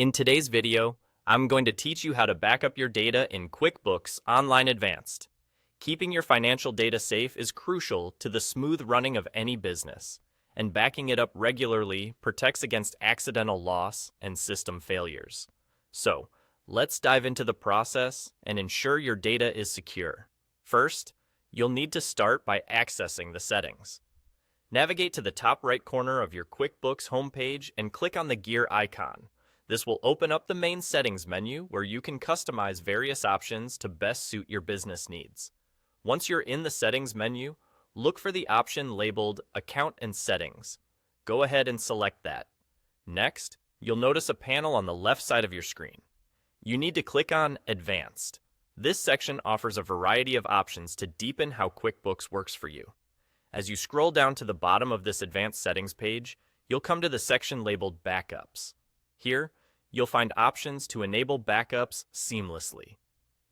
In today's video, I'm going to teach you how to back up your data in QuickBooks Online Advanced. Keeping your financial data safe is crucial to the smooth running of any business, and backing it up regularly protects against accidental loss and system failures. So, let's dive into the process and ensure your data is secure. First, you'll need to start by accessing the settings. Navigate to the top right corner of your QuickBooks homepage and click on the gear icon. This will open up the main settings menu where you can customize various options to best suit your business needs. Once you're in the settings menu, look for the option labeled Account and Settings. Go ahead and select that. Next, you'll notice a panel on the left side of your screen. You need to click on Advanced. This section offers a variety of options to deepen how QuickBooks works for you. As you scroll down to the bottom of this advanced settings page, you'll come to the section labeled Backups. Here, you'll find options to enable backups seamlessly.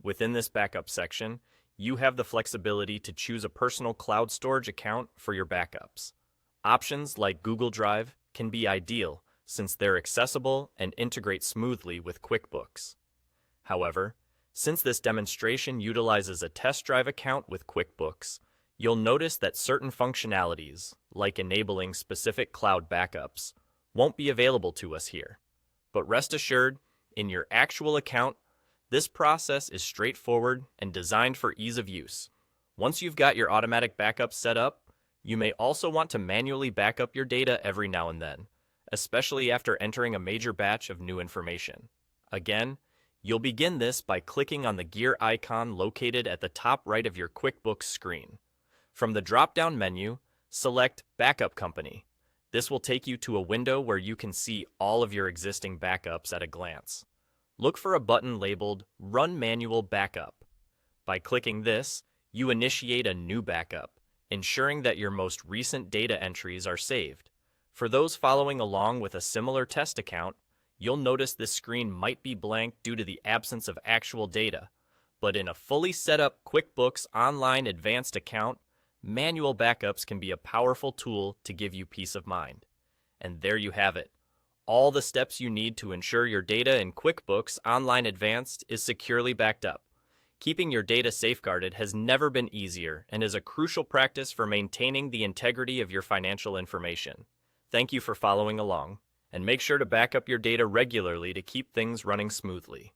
Within this backup section, you have the flexibility to choose a personal cloud storage account for your backups. Options like Google Drive can be ideal since they're accessible and integrate smoothly with QuickBooks. However, since this demonstration utilizes a test drive account with QuickBooks, you'll notice that certain functionalities, like enabling specific cloud backups, won't be available to us here. But rest assured, in your actual account, this process is straightforward and designed for ease of use. Once you've got your automatic backups set up, you may also want to manually back up your data every now and then, especially after entering a major batch of new information. Again, you'll begin this by clicking on the gear icon located at the top right of your QuickBooks screen. From the drop-down menu, select Backup Company. This will take you to a window where you can see all of your existing backups at a glance. Look for a button labeled Run Manual Backup. By clicking this, you initiate a new backup, ensuring that your most recent data entries are saved. For those following along with a similar test account, you'll notice this screen might be blank due to the absence of actual data, but in a fully set up QuickBooks Online Advanced account, manual backups can be a powerful tool to give you peace of mind. And there you have it. All the steps you need to ensure your data in QuickBooks Online Advanced is securely backed up. Keeping your data safeguarded has never been easier and is a crucial practice for maintaining the integrity of your financial information. Thank you for following along, and make sure to back up your data regularly to keep things running smoothly.